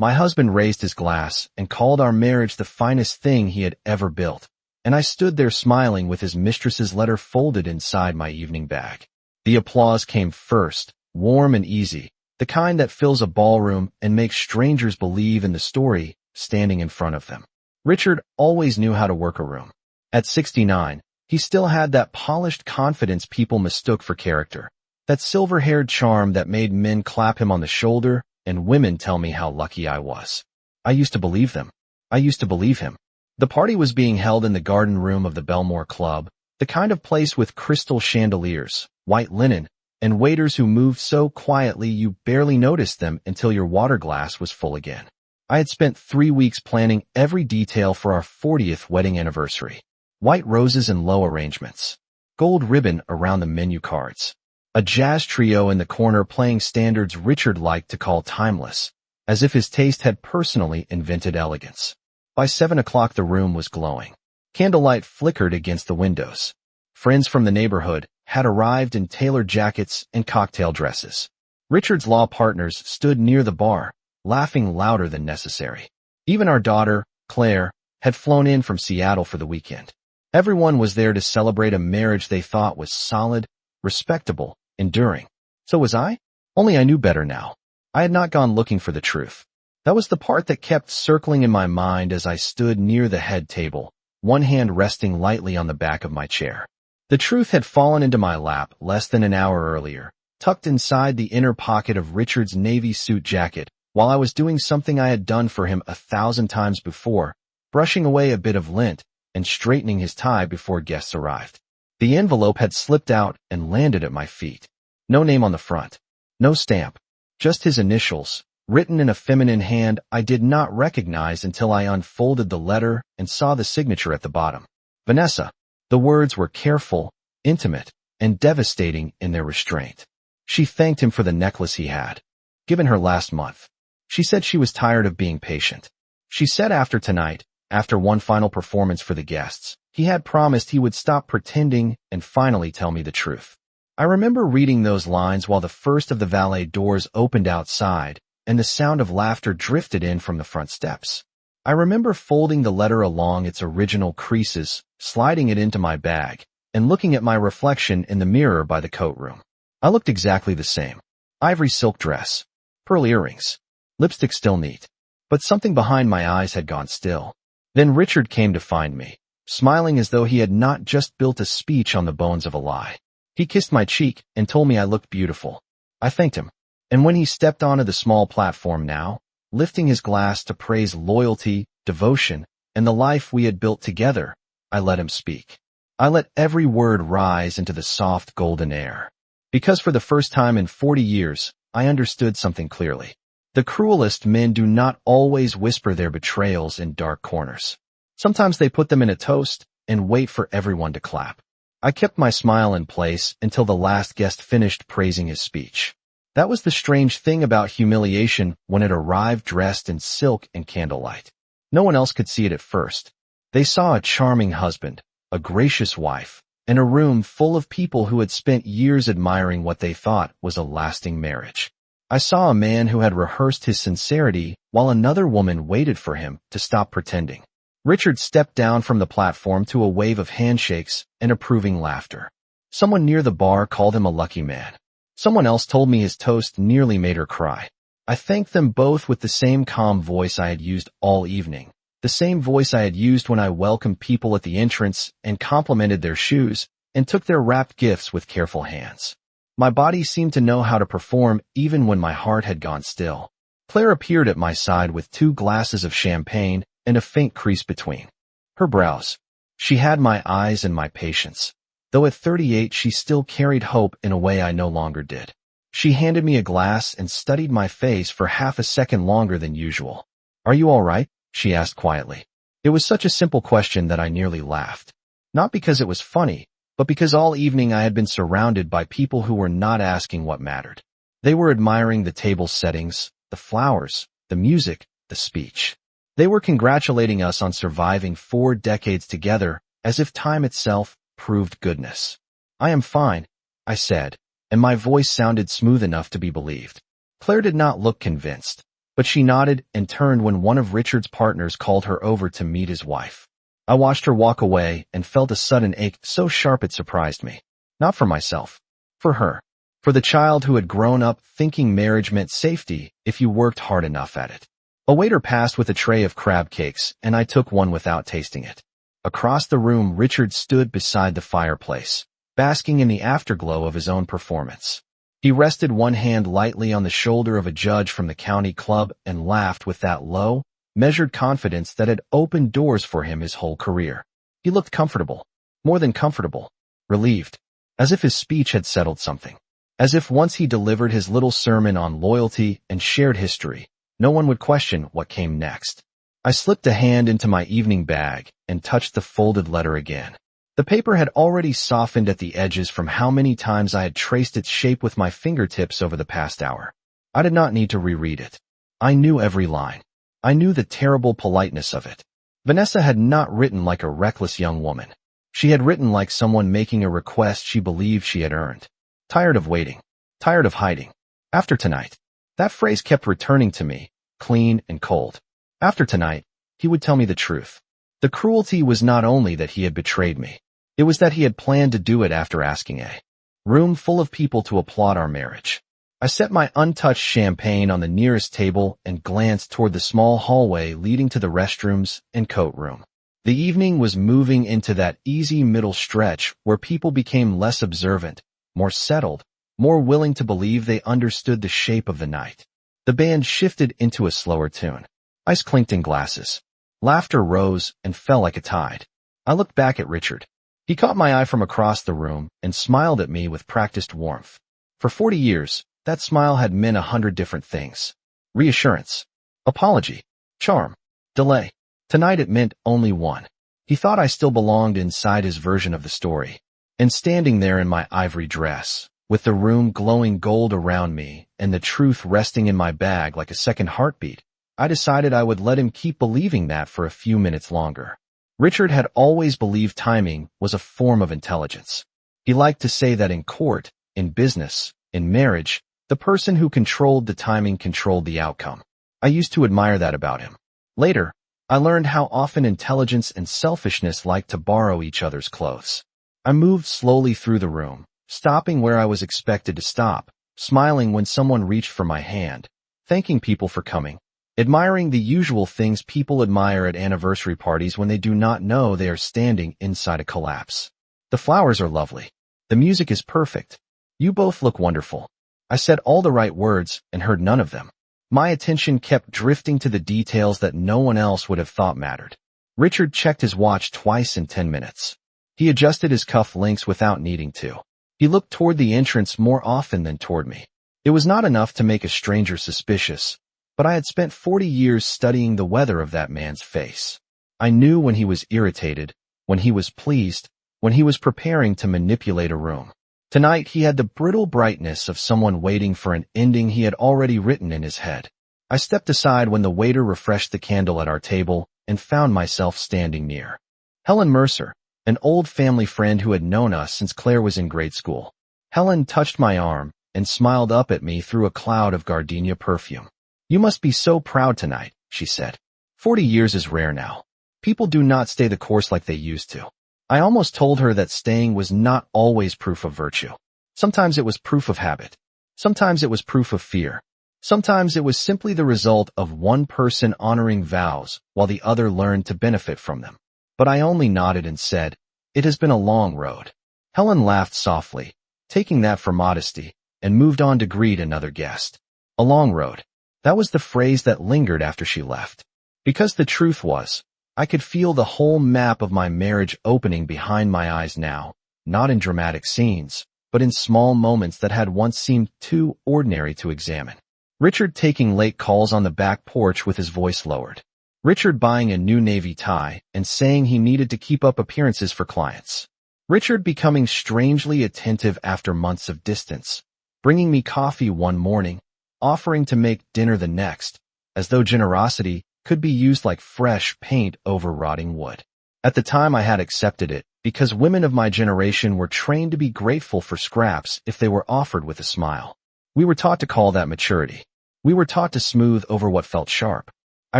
My husband raised his glass and called our marriage the finest thing he had ever built, and I stood there smiling with his mistress's letter folded inside my evening bag. The applause came first, warm and easy, the kind that fills a ballroom and makes strangers believe in the story standing in front of them. Richard always knew how to work a room. At 69, he still had that polished confidence people mistook for character, that silver-haired charm that made men clap him on the shoulder and women tell me how lucky I was. I used to believe them. I used to believe him. The party was being held in the garden room of the Belmore Club, the kind of place with crystal chandeliers, white linen, and waiters who moved so quietly you barely noticed them until your water glass was full again. I had spent 3 weeks planning every detail for our 40th wedding anniversary. White roses and low arrangements. Gold ribbon around the menu cards. A jazz trio in the corner playing standards Richard liked to call timeless, as if his taste had personally invented elegance. By 7 o'clock the room was glowing. Candlelight flickered against the windows. Friends from the neighborhood had arrived in tailored jackets and cocktail dresses. Richard's law partners stood near the bar, laughing louder than necessary. Even our daughter, Claire, had flown in from Seattle for the weekend. Everyone was there to celebrate a marriage they thought was solid, respectable, enduring. So was I? Only I knew better now. I had not gone looking for the truth. That was the part that kept circling in my mind as I stood near the head table, one hand resting lightly on the back of my chair. The truth had fallen into my lap less than an hour earlier, tucked inside the inner pocket of Richard's navy suit jacket, while I was doing something I had done for him 1,000 times before, brushing away a bit of lint and straightening his tie before guests arrived. The envelope had slipped out and landed at my feet. No name on the front. No stamp. Just his initials, written in a feminine hand I did not recognize until I unfolded the letter and saw the signature at the bottom. Vanessa. The words were careful, intimate, and devastating in their restraint. She thanked him for the necklace he had given her last month. She said she was tired of being patient. She said after tonight, after one final performance for the guests, he had promised he would stop pretending and finally tell me the truth. I remember reading those lines while the first of the valet doors opened outside and the sound of laughter drifted in from the front steps. I remember folding the letter along its original creases, sliding it into my bag, and looking at my reflection in the mirror by the coat room. I looked exactly the same. Ivory silk dress, pearl earrings, lipstick still neat. But something behind my eyes had gone still. Then Richard came to find me, smiling as though he had not just built a speech on the bones of a lie. He kissed my cheek and told me I looked beautiful. I thanked him. And when he stepped onto the small platform now, lifting his glass to praise loyalty, devotion, and the life we had built together, I let him speak. I let every word rise into the soft golden air. Because for the first time in 40 years, I understood something clearly. The cruelest men do not always whisper their betrayals in dark corners. Sometimes they put them in a toast and wait for everyone to clap. I kept my smile in place until the last guest finished praising his speech. That was the strange thing about humiliation when it arrived dressed in silk and candlelight. No one else could see it at first. They saw a charming husband, a gracious wife, and a room full of people who had spent years admiring what they thought was a lasting marriage. I saw a man who had rehearsed his sincerity while another woman waited for him to stop pretending. Richard stepped down from the platform to a wave of handshakes and approving laughter. Someone near the bar called him a lucky man. Someone else told me his toast nearly made her cry. I thanked them both with the same calm voice I had used all evening, the same voice I had used when I welcomed people at the entrance and complimented their shoes and took their wrapped gifts with careful hands. My body seemed to know how to perform even when my heart had gone still. Claire appeared at my side with 2 glasses of champagne and a faint crease between her brows. She had my eyes and my patience. Though at 38 she still carried hope in a way I no longer did. She handed me a glass and studied my face for half a second longer than usual. "Are you all right?" she asked quietly. It was such a simple question that I nearly laughed. Not because it was funny, but because all evening I had been surrounded by people who were not asking what mattered. They were admiring the table settings, the flowers, the music, the speech. They were congratulating us on surviving 4 decades together as if time itself proved goodness. "I am fine," I said, and my voice sounded smooth enough to be believed. Claire did not look convinced. but she nodded and turned when one of Richard's partners called her over to meet his wife. I watched her walk away and felt a sudden ache so sharp it surprised me. Not for myself. For her. For the child who had grown up thinking marriage meant safety if you worked hard enough at it. A waiter passed with a tray of crab cakes, and I took one without tasting it. Across the room, Richard stood beside the fireplace, basking in the afterglow of his own performance. He rested one hand lightly on the shoulder of a judge from the county club and laughed with that low, measured confidence that had opened doors for him his whole career. He looked comfortable. More than comfortable. Relieved. As if his speech had settled something. As if once he delivered his little sermon on loyalty and shared history, no one would question what came next. I slipped a hand into my evening bag and touched the folded letter again. The paper had already softened at the edges from how many times I had traced its shape with my fingertips over the past hour. I did not need to reread it. I knew every line. I knew the terrible politeness of it. Vanessa had not written like a reckless young woman. She had written like someone making a request she believed she had earned. Tired of waiting. Tired of hiding. After tonight. That phrase kept returning to me, clean and cold. After tonight, he would tell me the truth. The cruelty was not only that he had betrayed me. It was that he had planned to do it after asking a room full of people to applaud our marriage. I set my untouched champagne on the nearest table and glanced toward the small hallway leading to the restrooms and coat room. The evening was moving into that easy middle stretch where people became less observant, more settled, more willing to believe they understood the shape of the night. The band shifted into a slower tune. Ice clinked in glasses. Laughter rose and fell like a tide. I looked back at Richard. He caught my eye from across the room and smiled at me with practiced warmth. For 40 years, that smile had meant 100 different things. Reassurance. Apology. Charm. Delay. Tonight it meant only one. He thought I still belonged inside his version of the story. And standing there in my ivory dress, with the room glowing gold around me and the truth resting in my bag like a second heartbeat, I decided I would let him keep believing that for a few minutes longer. Richard had always believed timing was a form of intelligence. He liked to say that in court, in business, in marriage, the person who controlled the timing controlled the outcome. I used to admire that about him. Later, I learned how often intelligence and selfishness like to borrow each other's clothes. I moved slowly through the room, stopping where I was expected to stop, smiling when someone reached for my hand, thanking people for coming, admiring the usual things people admire at anniversary parties when they do not know they are standing inside a collapse. The flowers are lovely. The music is perfect. You both look wonderful. I said all the right words and heard none of them. My attention kept drifting to the details that no one else would have thought mattered. Richard checked his watch twice in 10 minutes. He adjusted his cuff links without needing to. He looked toward the entrance more often than toward me. It was not enough to make a stranger suspicious, but I had spent 40 years studying the weather of that man's face. I knew when he was irritated, when he was pleased, when he was preparing to manipulate a room. Tonight he had the brittle brightness of someone waiting for an ending he had already written in his head. I stepped aside when the waiter refreshed the candle at our table and found myself standing near Helen Mercer, an old family friend who had known us since Claire was in grade school. Helen touched my arm and smiled up at me through a cloud of gardenia perfume. "You must be so proud tonight," she said. 40 years is rare now. People do not stay the course like they used to. I almost told her that staying was not always proof of virtue. Sometimes it was proof of habit. Sometimes it was proof of fear. Sometimes it was simply the result of one person honoring vows while the other learned to benefit from them. But I only nodded and said, "It has been a long road." Helen laughed softly, taking that for modesty, and moved on to greet another guest. A long road. That was the phrase that lingered after she left. Because the truth was, I could feel the whole map of my marriage opening behind my eyes now, not in dramatic scenes, but in small moments that had once seemed too ordinary to examine. Richard taking late calls on the back porch with his voice lowered. Richard buying a new navy tie and saying he needed to keep up appearances for clients. Richard becoming strangely attentive after months of distance, bringing me coffee one morning, offering to make dinner the next, as though generosity could be used like fresh paint over rotting wood. At the time I had accepted it, because women of my generation were trained to be grateful for scraps if they were offered with a smile. We were taught to call that maturity. We were taught to smooth over what felt sharp. I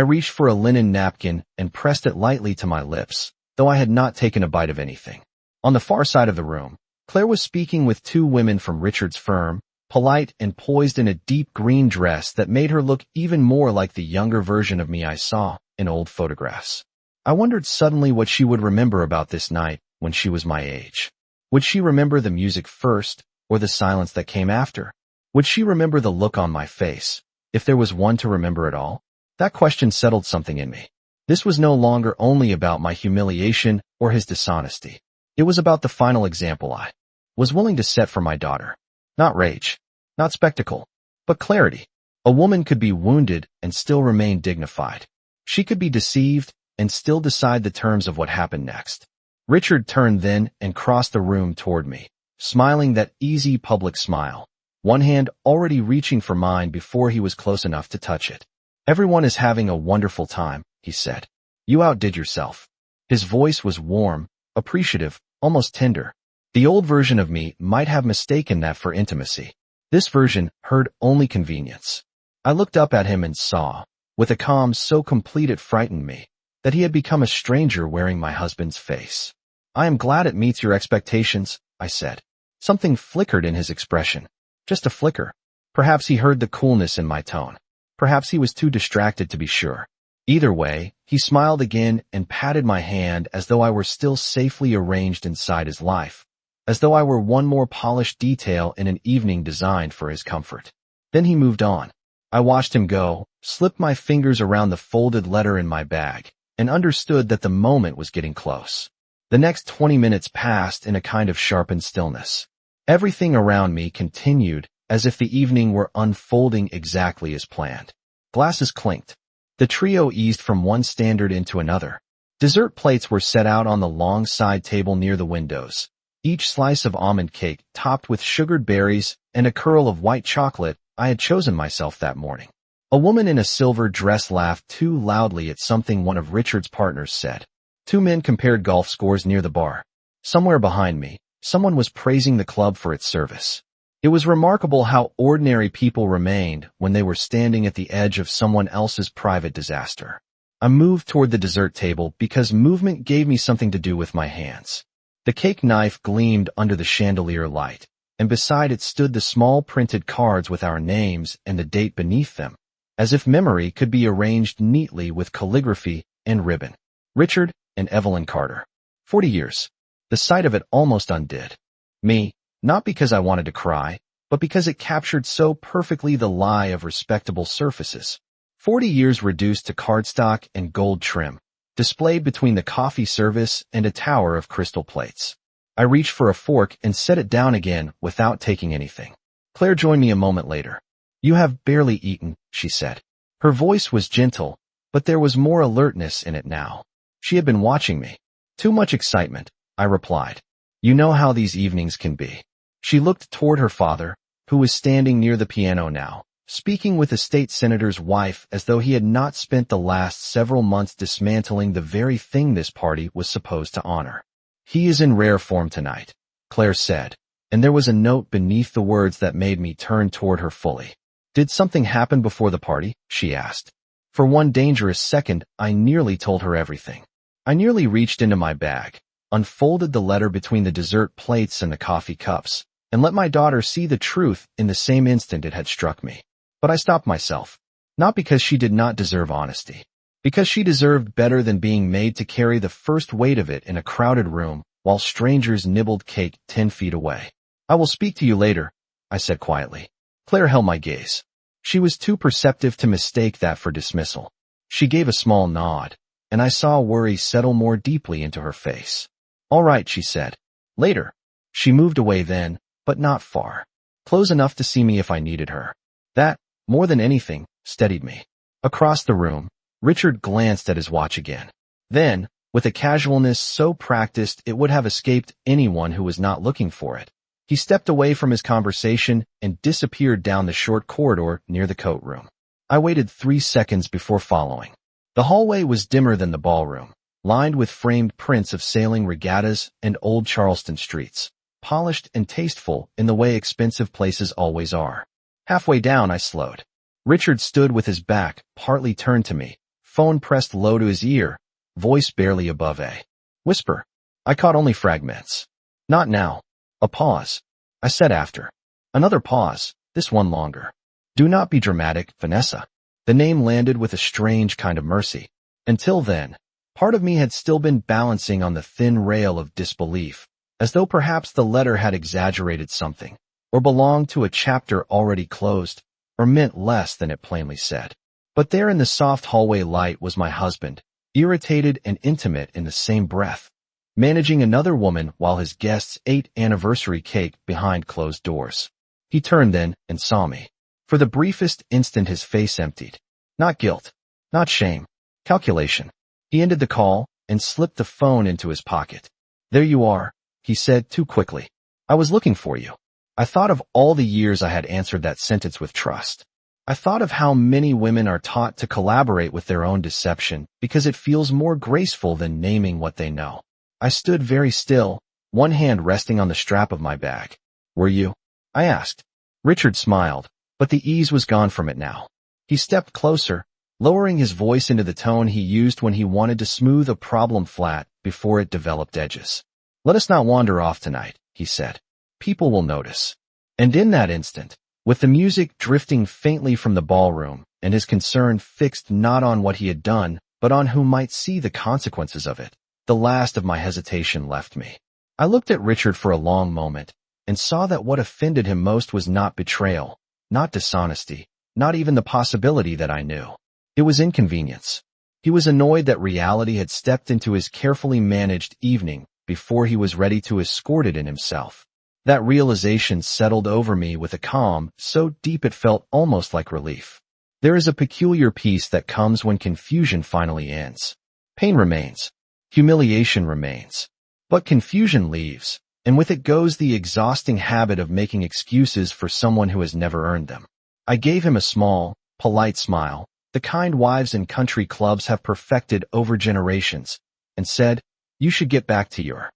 reached for a linen napkin and pressed it lightly to my lips, though I had not taken a bite of anything. On the far side of the room, Claire was speaking with two women from Richard's firm, polite and poised in a deep green dress that made her look even more like the younger version of me I saw in old photographs. I wondered suddenly what she would remember about this night when she was my age. Would she remember the music first, or the silence that came after? Would she remember the look on my face, if there was one to remember at all? That question settled something in me. This was no longer only about my humiliation or his dishonesty. It was about the final example I was willing to set for my daughter. Not rage, not spectacle, but clarity. A woman could be wounded and still remain dignified. She could be deceived and still decide the terms of what happened next. Richard turned then and crossed the room toward me, smiling that easy public smile, one hand already reaching for mine before he was close enough to touch it. "Everyone is having a wonderful time," he said. "You outdid yourself." His voice was warm, appreciative, almost tender. The old version of me might have mistaken that for intimacy. This version heard only convenience. I looked up at him and saw, with a calm so complete it frightened me, that he had become a stranger wearing my husband's face. "I am glad it meets your expectations," I said. Something flickered in his expression. Just a flicker. Perhaps he heard the coolness in my tone. Perhaps he was too distracted to be sure. Either way, he smiled again and patted my hand as though I were still safely arranged inside his life, as though I were one more polished detail in an evening designed for his comfort. Then he moved on. I watched him go, slipped my fingers around the folded letter in my bag, and understood that the moment was getting close. The next 20 minutes passed in a kind of sharpened stillness. Everything around me continued as if the evening were unfolding exactly as planned. Glasses clinked. The trio eased from one standard into another. Dessert plates were set out on the long side table near the windows, each slice of almond cake topped with sugared berries and a curl of white chocolate I had chosen myself that morning. A woman in a silver dress laughed too loudly at something one of Richard's partners said. Two men compared golf scores near the bar. Somewhere behind me, someone was praising the club for its service. It was remarkable how ordinary people remained when they were standing at the edge of someone else's private disaster. I moved toward the dessert table because movement gave me something to do with my hands. The cake knife gleamed under the chandelier light, and beside it stood the small printed cards with our names and the date beneath them, as if memory could be arranged neatly with calligraphy and ribbon. Richard and Evelyn Carter. 40 years. The sight of it almost undid me. Not because I wanted to cry, but because it captured so perfectly the lie of respectable surfaces. 40 years reduced to cardstock and gold trim, displayed between the coffee service and a tower of crystal plates. I reached for a fork and set it down again without taking anything. Claire joined me a moment later. "You have barely eaten," she said. Her voice was gentle, but there was more alertness in it now. She had been watching me. "Too much excitement," I replied. "You know how these evenings can be." She looked toward her father, who was standing near the piano now, speaking with a state senator's wife as though he had not spent the last several months dismantling the very thing this party was supposed to honor. "He is in rare form tonight," Claire said, and there was a note beneath the words that made me turn toward her fully. "Did something happen before the party?" she asked. For one dangerous second, I nearly told her everything. I nearly reached into my bag, unfolded the letter between the dessert plates and the coffee cups, and let my daughter see the truth in the same instant it had struck me. But I stopped myself. Not because she did not deserve honesty. Because she deserved better than being made to carry the first weight of it in a crowded room while strangers nibbled cake 10 feet away. "I will speak to you later," I said quietly. Claire held my gaze. She was too perceptive to mistake that for dismissal. She gave a small nod, and I saw worry settle more deeply into her face. "All right," she said. "Later." She moved away then, but not far. Close enough to see me if I needed her. That, more than anything, steadied me. Across the room, Richard glanced at his watch again. Then, with a casualness so practiced it would have escaped anyone who was not looking for it, he stepped away from his conversation and disappeared down the short corridor near the coat room. I waited 3 seconds before following. The hallway was dimmer than the ballroom, lined with framed prints of sailing regattas and old Charleston streets, polished and tasteful in the way expensive places always are. Halfway down I slowed. Richard stood with his back partly turned to me, phone pressed low to his ear, voice barely above a whisper. I caught only fragments. Not now. A pause. I said after. Another pause, this one longer. Do not be dramatic, Vanessa. The name landed with a strange kind of mercy. Until then, part of me had still been balancing on the thin rail of disbelief, as though perhaps the letter had exaggerated something, or belonged to a chapter already closed, or meant less than it plainly said. But there in the soft hallway light was my husband, irritated and intimate in the same breath, managing another woman while his guests ate anniversary cake behind closed doors. He turned then and saw me. For the briefest instant his face emptied. Not guilt, not shame, calculation. He ended the call and slipped the phone into his pocket. There you are, he said too quickly. I was looking for you. I thought of all the years I had answered that sentence with trust. I thought of how many women are taught to collaborate with their own deception because it feels more graceful than naming what they know. I stood very still, one hand resting on the strap of my bag. Were you? I asked. Richard smiled, but the ease was gone from it now. He stepped closer, lowering his voice into the tone he used when he wanted to smooth a problem flat before it developed edges. Let us not wander off tonight, he said. People will notice. And in that instant, with the music drifting faintly from the ballroom and his concern fixed not on what he had done, but on who might see the consequences of it, the last of my hesitation left me. I looked at Richard for a long moment and saw that what offended him most was not betrayal, not dishonesty, not even the possibility that I knew. It was inconvenience. He was annoyed that reality had stepped into his carefully managed evening before he was ready to escort it in himself. That realization settled over me with a calm so deep it felt almost like relief. There is a peculiar peace that comes when confusion finally ends. Pain remains. Humiliation remains. But confusion leaves, and with it goes the exhausting habit of making excuses for someone who has never earned them. I gave him a small, polite smile, the kind wives in country clubs have perfected over generations, and said, You should get back to your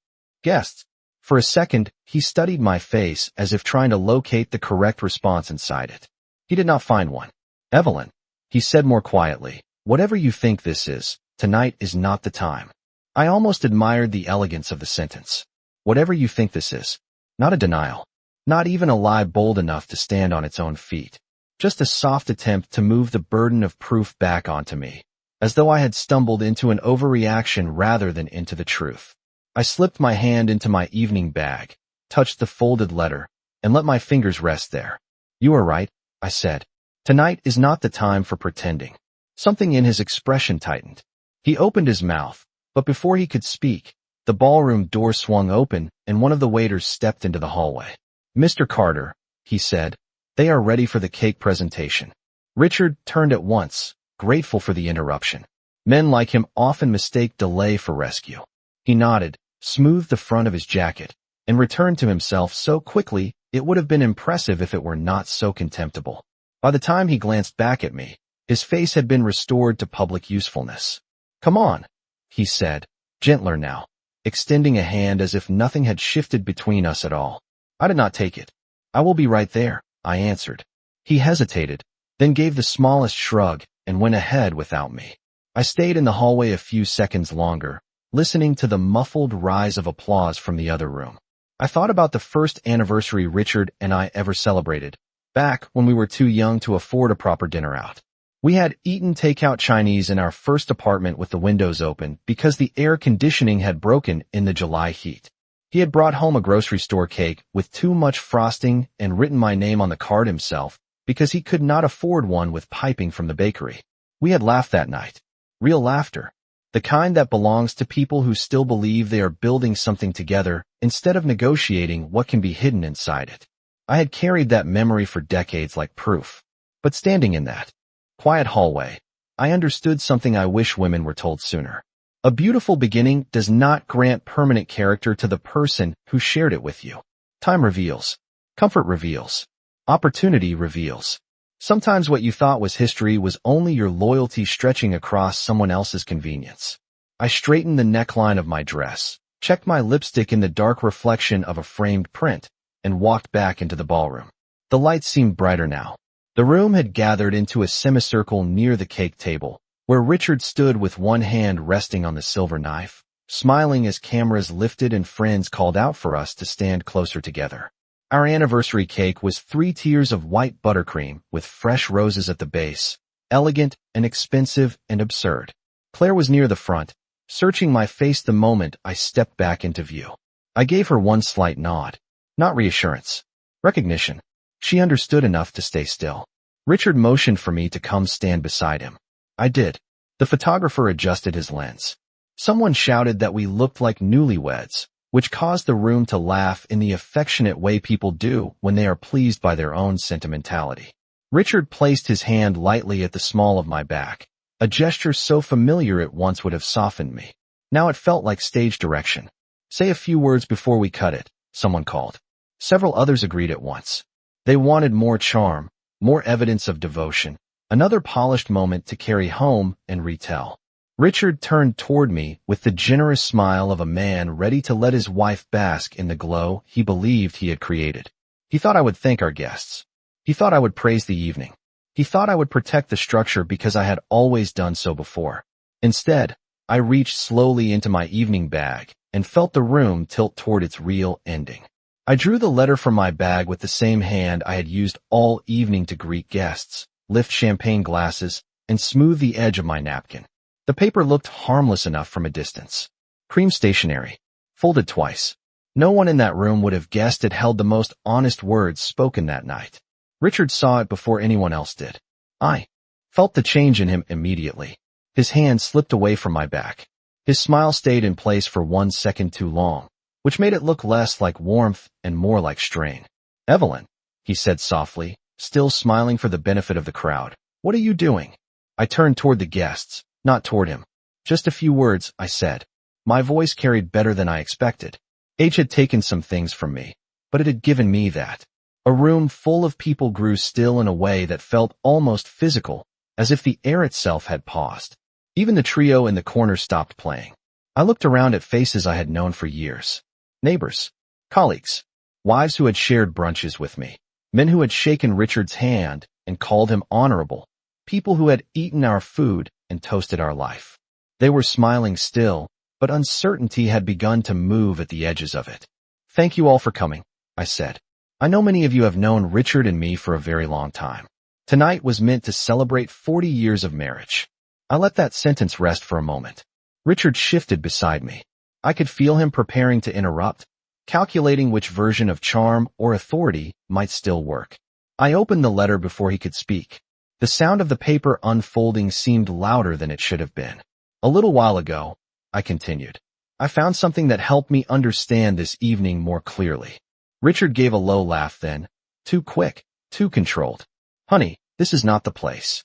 guests. For a second, he studied my face as if trying to locate the correct response inside it. He did not find one. Evelyn, he said more quietly, whatever you think this is, tonight is not the time. I almost admired the elegance of the sentence. Whatever you think this is. Not a denial. Not even a lie bold enough to stand on its own feet. Just a soft attempt to move the burden of proof back onto me, as though I had stumbled into an overreaction rather than into the truth. I slipped my hand into my evening bag, touched the folded letter, and let my fingers rest there. You are right, I said. Tonight is not the time for pretending. Something in his expression tightened. He opened his mouth, but before he could speak, the ballroom door swung open and one of the waiters stepped into the hallway. Mr. Carter, he said, they are ready for the cake presentation. Richard turned at once, grateful for the interruption. Men like him often mistake delay for rescue. He nodded, smoothed the front of his jacket, and returned to himself so quickly it would have been impressive if it were not so contemptible. By the time he glanced back at me, his face had been restored to public usefulness. Come on, he said, gentler now, extending a hand as if nothing had shifted between us at all. I did not take it. I will be right there, I answered. He hesitated, then gave the smallest shrug and went ahead without me. I stayed in the hallway a few seconds longer, listening to the muffled rise of applause from the other room. I thought about the first anniversary Richard and I ever celebrated, back when we were too young to afford a proper dinner out. We had eaten takeout Chinese in our first apartment with the windows open because the air conditioning had broken in the July heat. He had brought home a grocery store cake with too much frosting and written my name on the card himself because he could not afford one with piping from the bakery. We had laughed that night. Real laughter. The kind that belongs to people who still believe they are building something together instead of negotiating what can be hidden inside it. I had carried that memory for decades like proof. But standing in that quiet hallway, I understood something I wish women were told sooner. A beautiful beginning does not grant permanent character to the person who shared it with you. Time reveals. Comfort reveals. Opportunity reveals. Sometimes what you thought was history was only your loyalty stretching across someone else's convenience. I straightened the neckline of my dress, checked my lipstick in the dark reflection of a framed print, and walked back into the ballroom. The lights seemed brighter now. The room had gathered into a semicircle near the cake table, where Richard stood with one hand resting on the silver knife, smiling as cameras lifted and friends called out for us to stand closer together. Our anniversary cake was 3 tiers of white buttercream with fresh roses at the base, elegant and expensive and absurd. Claire was near the front, searching my face the moment I stepped back into view. I gave her one slight nod. Not reassurance. Recognition. She understood enough to stay still. Richard motioned for me to come stand beside him. I did. The photographer adjusted his lens. Someone shouted that we looked like newlyweds, which caused the room to laugh in the affectionate way people do when they are pleased by their own sentimentality. Richard placed his hand lightly at the small of my back, a gesture so familiar it once would have softened me. Now it felt like stage direction. Say a few words before we cut it, someone called. Several others agreed at once. They wanted more charm, more evidence of devotion, another polished moment to carry home and retell. Richard turned toward me with the generous smile of a man ready to let his wife bask in the glow he believed he had created. He thought I would thank our guests. He thought I would praise the evening. He thought I would protect the structure because I had always done so before. Instead, I reached slowly into my evening bag and felt the room tilt toward its real ending. I drew the letter from my bag with the same hand I had used all evening to greet guests, lift champagne glasses, and smooth the edge of my napkin. The paper looked harmless enough from a distance. Cream stationery, folded twice. No one in that room would have guessed it held the most honest words spoken that night. Richard saw it before anyone else did. I felt the change in him immediately. His hand slipped away from my back. His smile stayed in place for 1 second too long, which made it look less like warmth and more like strain. "Evelyn," he said softly, still smiling for the benefit of the crowd. "What are you doing?" I turned toward the guests, not toward him. "Just a few words," I said. My voice carried better than I expected. Age had taken some things from me, but it had given me that. A room full of people grew still in a way that felt almost physical, as if the air itself had paused. Even the trio in the corner stopped playing. I looked around at faces I had known for years. Neighbors, colleagues, wives who had shared brunches with me, men who had shaken Richard's hand and called him honorable, people who had eaten our food and toasted our life. They were smiling still, but uncertainty had begun to move at the edges of it. "Thank you all for coming," I said. "I know many of you have known Richard and me for a very long time. Tonight was meant to celebrate 40 years of marriage." I let that sentence rest for a moment. Richard shifted beside me. I could feel him preparing to interrupt, calculating which version of charm or authority might still work. I opened the letter before he could speak. The sound of the paper unfolding seemed louder than it should have been. "A little while ago," I continued, "I found something that helped me understand this evening more clearly." Richard gave a low laugh then, too quick, too controlled. "Honey, this is not the place."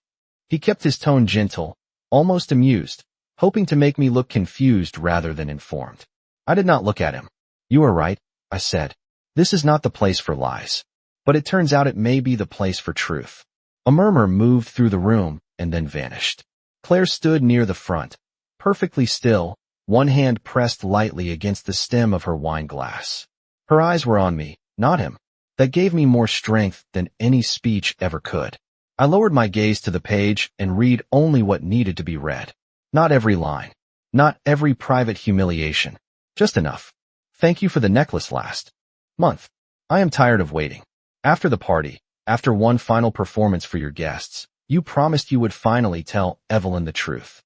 He kept his tone gentle, almost amused, hoping to make me look confused rather than informed. I did not look at him. "You are right," I said. "This is not the place for lies. But it turns out it may be the place for truth." A murmur moved through the room and then vanished. Claire stood near the front, perfectly still, one hand pressed lightly against the stem of her wine glass. Her eyes were on me, not him. That gave me more strength than any speech ever could. I lowered my gaze to the page and read only what needed to be read. Not every line. Not every private humiliation. Just enough. "Thank you for the necklace last month. I am tired of waiting. After the party, after one final performance for your guests, you promised you would finally tell Evelyn the truth."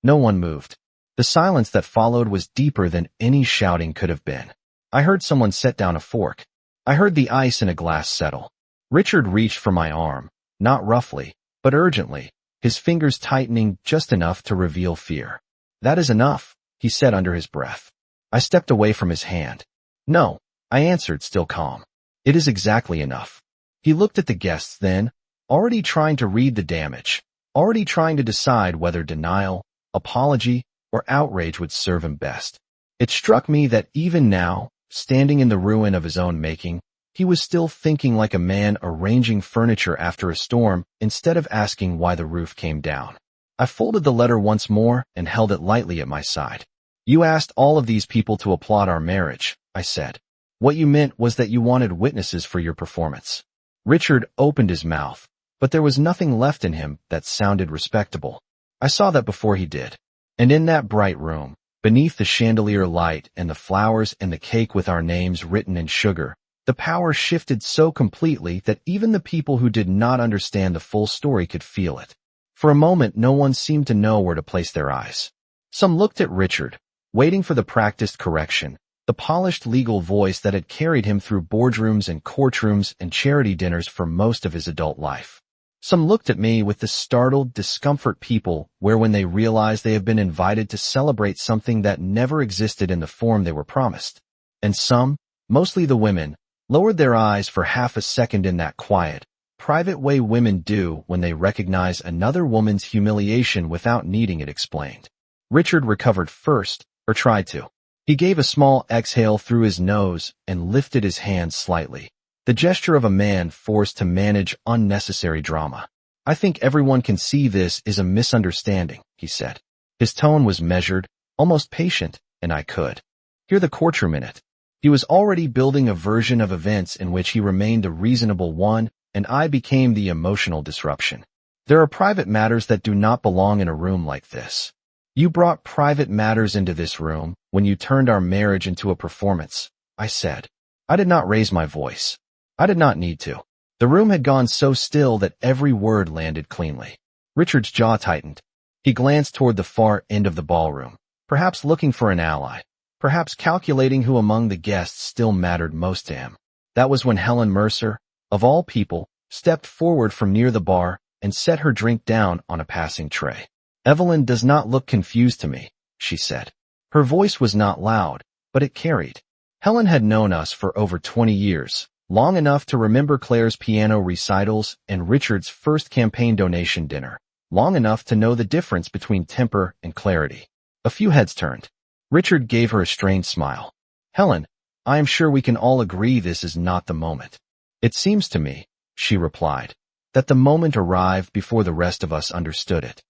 No one moved. The silence that followed was deeper than any shouting could have been. I heard someone set down a fork. I heard the ice in a glass settle. Richard reached for my arm, not roughly, but urgently, his fingers tightening just enough to reveal fear. "That is enough," he said under his breath. I stepped away from his hand. "No," I answered, still calm. "It is exactly enough." He looked at the guests then, already trying to read the damage, already trying to decide whether denial, apology, or outrage would serve him best. It struck me that even now, standing in the ruin of his own making, he was still thinking like a man arranging furniture after a storm instead of asking why the roof came down. I folded the letter once more and held it lightly at my side. "You asked all of these people to applaud our marriage," I said. "What you meant was that you wanted witnesses for your performance." Richard opened his mouth, but there was nothing left in him that sounded respectable. I saw that before he did. And in that bright room, beneath the chandelier light and the flowers and the cake with our names written in sugar, the power shifted so completely that even the people who did not understand the full story could feel it. For a moment, no one seemed to know where to place their eyes. Some looked at Richard, waiting for the practiced correction, the polished legal voice that had carried him through boardrooms and courtrooms and charity dinners for most of his adult life. Some looked at me with the startled discomfort people wear when they realize they have been invited to celebrate something that never existed in the form they were promised. And some, mostly the women, lowered their eyes for half a second in that quiet, private way women do when they recognize another woman's humiliation without needing it explained. Richard recovered first, or tried to. He gave a small exhale through his nose and lifted his hand slightly. The gesture of a man forced to manage unnecessary drama. I think everyone can see this is a misunderstanding, he said. His tone was measured, almost patient, and I could hear the courtroom in it. He was already building a version of events in which he remained a reasonable one, and I became the emotional disruption. There are private matters that do not belong in a room like this. You brought private matters into this room when you turned our marriage into a performance, I said. I did not raise my voice. I did not need to. The room had gone so still that every word landed cleanly. Richard's jaw tightened. He glanced toward the far end of the ballroom, perhaps looking for an ally, perhaps calculating who among the guests still mattered most to him. That was when Helen Mercer, of all people, stepped forward from near the bar and set her drink down on a passing tray. Evelyn does not look confused to me, she said. Her voice was not loud, but it carried. Helen had known us for over 20 years. Long enough to remember Claire's piano recitals and Richard's first campaign donation dinner. Long enough to know the difference between temper and clarity. A few heads turned. Richard gave her a strained smile. Helen, I am sure we can all agree this is not the moment. It seems to me, she replied, that the moment arrived before the rest of us understood it.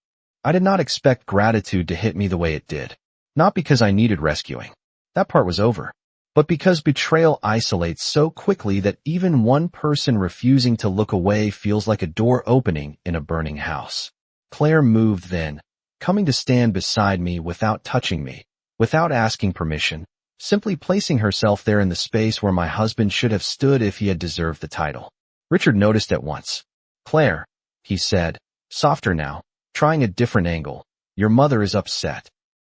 I did not expect gratitude to hit me the way it did. Not because I needed rescuing. That part was over. But because betrayal isolates so quickly that even one person refusing to look away feels like a door opening in a burning house. Claire moved then, coming to stand beside me without touching me, without asking permission, simply placing herself there in the space where my husband should have stood if he had deserved the title. Richard noticed at once. Claire, he said, softer now, trying a different angle. Your mother is upset.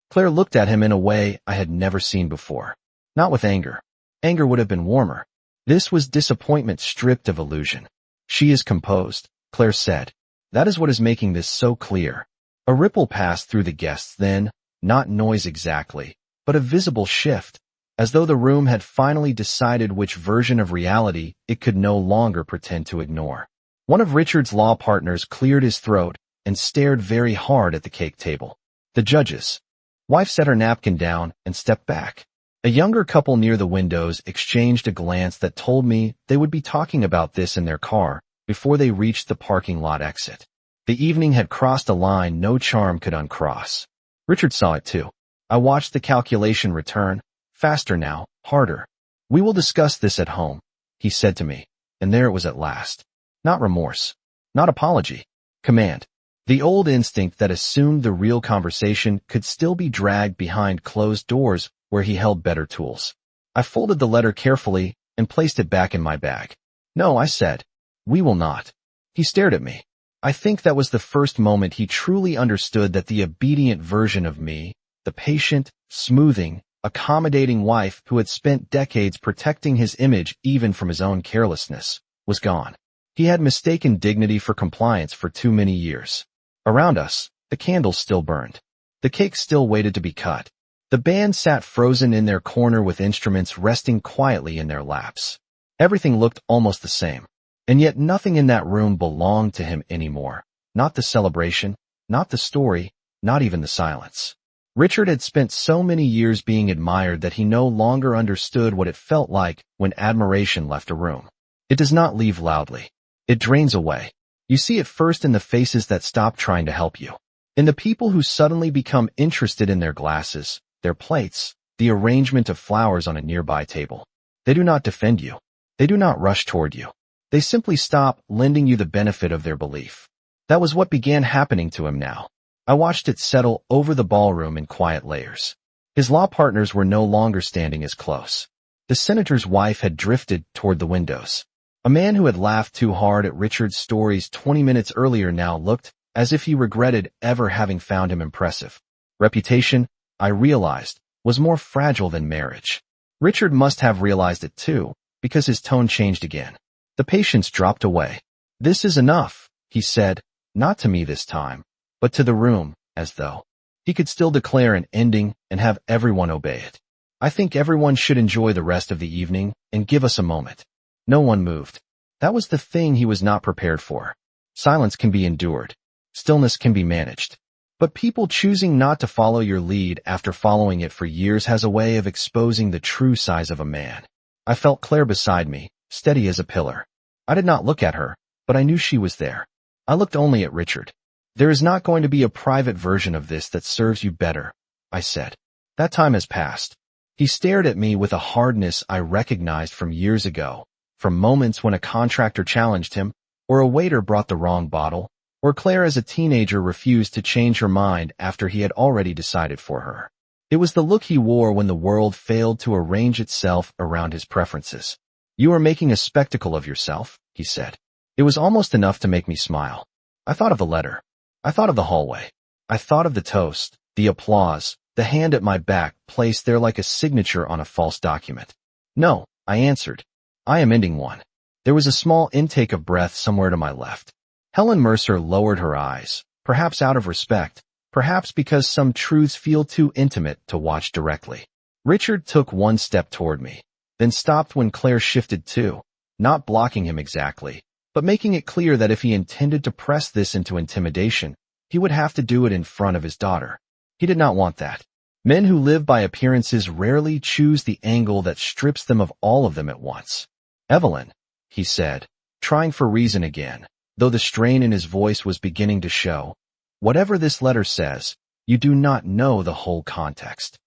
Claire looked at him in a way I had never seen before. Not with anger. Anger would have been warmer. This was disappointment stripped of illusion. She is composed, Claire said. That is what is making this so clear. A ripple passed through the guests then, not noise exactly, but a visible shift, as though the room had finally decided which version of reality it could no longer pretend to ignore. One of Richard's law partners cleared his throat and stared very hard at the cake table. The judge's wife set her napkin down and stepped back. A younger couple near the windows exchanged a glance that told me they would be talking about this in their car before they reached the parking lot exit. The evening had crossed a line no charm could uncross. Richard saw it too. I watched the calculation return, faster now, harder. We will discuss this at home, he said to me, and there it was at last. Not remorse. Not apology. Command. The old instinct that assumed the real conversation could still be dragged behind closed doors where he held better tools. I folded the letter carefully and placed it back in my bag. No, I said. We will not. He stared at me. I think that was the first moment he truly understood that the obedient version of me, the patient, smoothing, accommodating wife who had spent decades protecting his image even from his own carelessness, was gone. He had mistaken dignity for compliance for too many years. Around us, the candles still burned. The cake still waited to be cut. The band sat frozen in their corner with instruments resting quietly in their laps. Everything looked almost the same. And yet nothing in that room belonged to him anymore. Not the celebration, not the story, not even the silence. Richard had spent so many years being admired that he no longer understood what it felt like when admiration left a room. It does not leave loudly. It drains away. You see it first in the faces that stop trying to help you. In the people who suddenly become interested in their glasses, their plates, the arrangement of flowers on a nearby table. They do not defend you. They do not rush toward you. They simply stop lending you the benefit of their belief. That was what began happening to him now. I watched it settle over the ballroom in quiet layers. His law partners were no longer standing as close. The senator's wife had drifted toward the windows. A man who had laughed too hard at Richard's stories 20 minutes earlier now looked as if he regretted ever having found him impressive. Reputation, I realized, was more fragile than marriage. Richard must have realized it too, because his tone changed again. The patience dropped away. "This is enough," he said, not to me this time, but to the room, as though he could still declare an ending and have everyone obey it. "I think everyone should enjoy the rest of the evening and give us a moment." No one moved. That was the thing he was not prepared for. Silence can be endured. Stillness can be managed. But people choosing not to follow your lead after following it for years has a way of exposing the true size of a man. I felt Claire beside me, steady as a pillar. I did not look at her, but I knew she was there. I looked only at Richard. "There is not going to be a private version of this that serves you better," I said. "That time has passed." He stared at me with a hardness I recognized from years ago, from moments when a contractor challenged him, or a waiter brought the wrong bottle, or Claire as a teenager refused to change her mind after he had already decided for her. It was the look he wore when the world failed to arrange itself around his preferences. "You are making a spectacle of yourself," he said. It was almost enough to make me smile. I thought of the letter. I thought of the hallway. I thought of the toast, the applause, the hand at my back placed there like a signature on a false document. "No," I answered. "I am ending one." There was a small intake of breath somewhere to my left. Helen Mercer lowered her eyes, perhaps out of respect, perhaps because some truths feel too intimate to watch directly. Richard took one step toward me, then stopped when Claire shifted too, not blocking him exactly, but making it clear that if he intended to press this into intimidation, he would have to do it in front of his daughter. He did not want that. Men who live by appearances rarely choose the angle that strips them of all of them at once. "Evelyn," he said, trying for reason again, though the strain in his voice was beginning to show, "whatever this letter says, you do not know the whole context."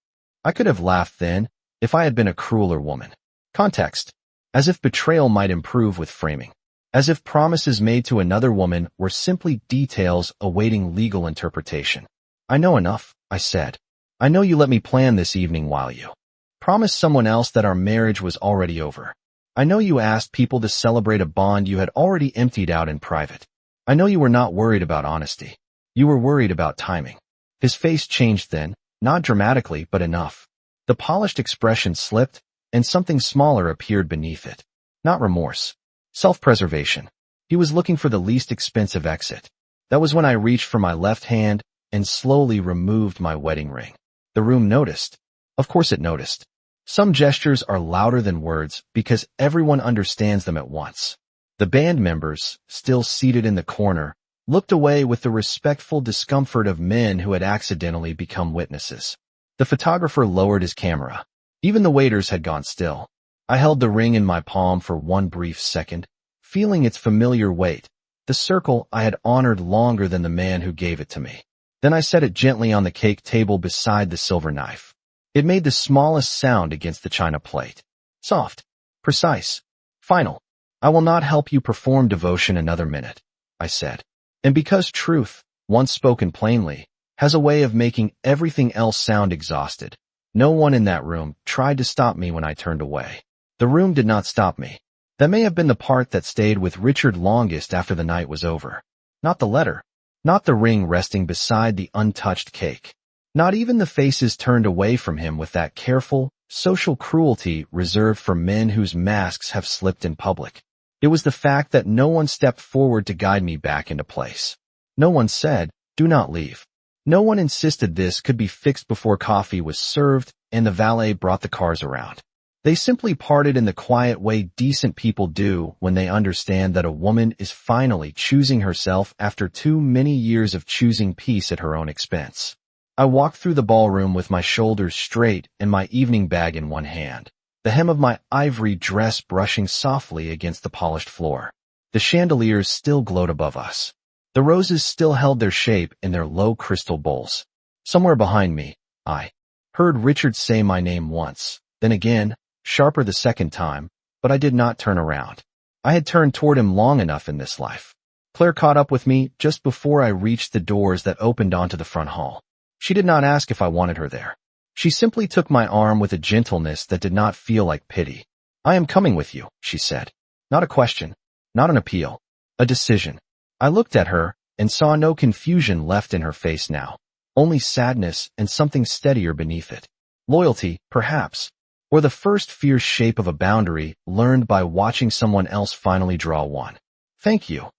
I could have laughed then, if I had been a crueler woman. Context. As if betrayal might improve with framing. As if promises made to another woman were simply details awaiting legal interpretation. "I know enough," I said. "I know you let me plan this evening while you promised someone else that our marriage was already over. I know you asked people to celebrate a bond you had already emptied out in private. I know you were not worried about honesty. You were worried about timing." His face changed then, not dramatically, but enough. The polished expression slipped, and something smaller appeared beneath it. Not remorse. Self-preservation. He was looking for the least expensive exit. That was when I reached for my left hand and slowly removed my wedding ring. The room noticed. Of course it noticed. Some gestures are louder than words because everyone understands them at once. The band members, still seated in the corner, looked away with the respectful discomfort of men who had accidentally become witnesses. The photographer lowered his camera. Even the waiters had gone still. I held the ring in my palm for one brief second, feeling its familiar weight, the circle I had honored longer than the man who gave it to me. Then I set it gently on the cake table beside the silver knife. It made the smallest sound against the china plate. Soft, precise, final. "I will not help you perform devotion another minute," I said. And because truth, once spoken plainly, has a way of making everything else sound exhausted, no one in that room tried to stop me when I turned away. The room did not stop me. That may have been the part that stayed with Richard longest after the night was over. Not the letter. Not the ring resting beside the untouched cake. Not even the faces turned away from him with that careful, social cruelty reserved for men whose masks have slipped in public. It was the fact that no one stepped forward to guide me back into place. No one said, "Do not leave." No one insisted this could be fixed before coffee was served and the valet brought the cars around. They simply parted in the quiet way decent people do when they understand that a woman is finally choosing herself after too many years of choosing peace at her own expense. I walked through the ballroom with my shoulders straight and my evening bag in one hand, the hem of my ivory dress brushing softly against the polished floor. The chandeliers still glowed above us. The roses still held their shape in their low crystal bowls. Somewhere behind me, I heard Richard say my name once, then again, sharper the second time, but I did not turn around. I had turned toward him long enough in this life. Claire caught up with me just before I reached the doors that opened onto the front hall. She did not ask if I wanted her there. She simply took my arm with a gentleness that did not feel like pity. "I am coming with you," she said. Not a question, not an appeal, a decision. I looked at her and saw no confusion left in her face now, only sadness and something steadier beneath it. Loyalty, perhaps, or the first fierce shape of a boundary learned by watching someone else finally draw one. "Thank you,"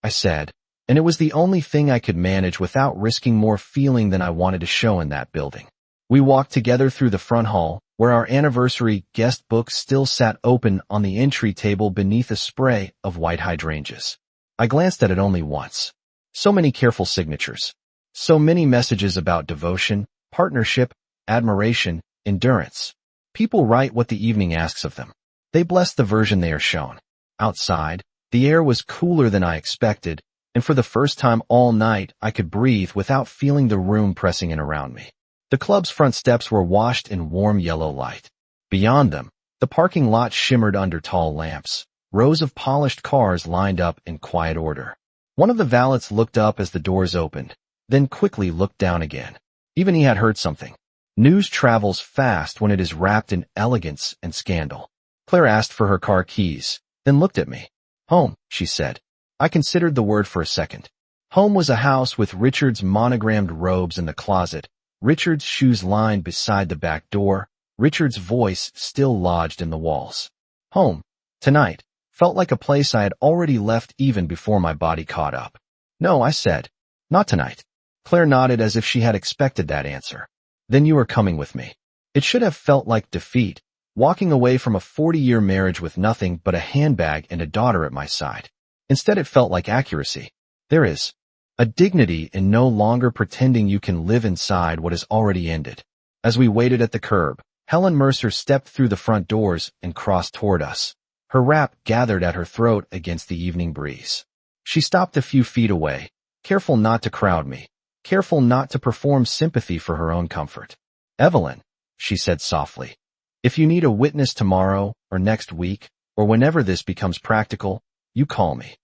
I said, and it was the only thing I could manage without risking more feeling than I wanted to show in that building. We walked together through the front hall, where our anniversary guest book still sat open on the entry table beneath a spray of white hydrangeas. I glanced at it only once. So many careful signatures. So many messages about devotion, partnership, admiration, endurance. People write what the evening asks of them. They bless the version they are shown. Outside, the air was cooler than I expected, and for the first time all night I could breathe without feeling the room pressing in around me. The club's front steps were washed in warm yellow light. Beyond them, the parking lot shimmered under tall lamps. Rows of polished cars lined up in quiet order. One of the valets looked up as the doors opened, then quickly looked down again. Even he had heard something. News travels fast when it is wrapped in elegance and scandal. Claire asked for her car keys, then looked at me. "Home," she said. I considered the word for a second. Home was a house with Richard's monogrammed robes in the closet, Richard's shoes lined beside the back door, Richard's voice still lodged in the walls. Home, tonight, felt like a place I had already left even before my body caught up. "No," I said. "Not tonight." Claire nodded as if she had expected that answer. "Then you are coming with me." It should have felt like defeat, walking away from a 40-year marriage with nothing but a handbag and a daughter at my side. Instead it felt like accuracy. There is a dignity in no longer pretending you can live inside what has already ended. As we waited at the curb, Helen Mercer stepped through the front doors and crossed toward us. Her wrap gathered at her throat against the evening breeze. She stopped a few feet away, careful not to crowd me, careful not to perform sympathy for her own comfort. "Evelyn," she said softly, "if you need a witness tomorrow or next week, or whenever this becomes practical, you call me."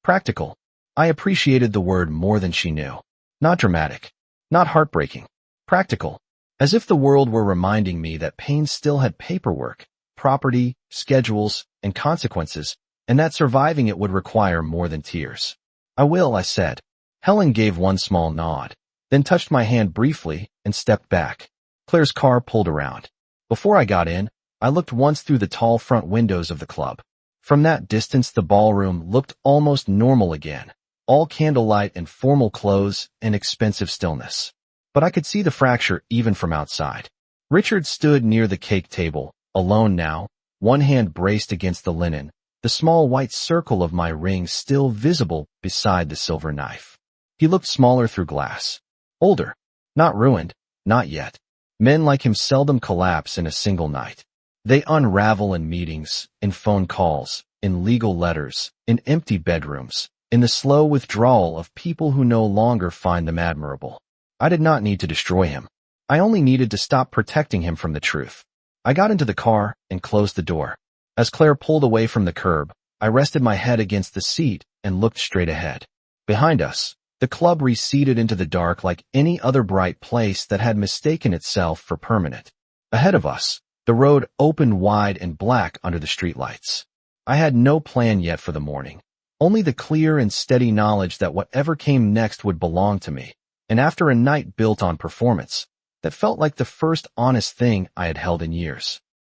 Practical. I appreciated the word more than she knew. Not dramatic. Not heartbreaking. Practical. As if the world were reminding me that pain still had paperwork, property, schedules, and consequences, and that surviving it would require more than tears. "I will," I said. Helen gave one small nod, then touched my hand briefly and stepped back. Claire's car pulled around. Before I got in, I looked once through the tall front windows of the club. From that distance the ballroom looked almost normal again, all candlelight and formal clothes and expensive stillness. But I could see the fracture even from outside. Richard stood near the cake table, alone now, one hand braced against the linen, the small white circle of my ring still visible beside the silver knife. He looked smaller through glass. Older. Not ruined. Not yet. Men like him seldom collapse in a single night. They unravel in meetings, in phone calls, in legal letters, in empty bedrooms, in the slow withdrawal of people who no longer find them admirable. I did not need to destroy him. I only needed to stop protecting him from the truth. I got into the car and closed the door. As Claire pulled away from the curb, I rested my head against the seat and looked straight ahead. Behind us, the club receded into the dark like any other bright place that had mistaken itself for permanent. Ahead of us, the road opened wide and black under the streetlights. I had no plan yet for the morning, only the clear and steady knowledge that whatever came next would belong to me, and after a night built on performance, that felt like the first honest thing I had held in years.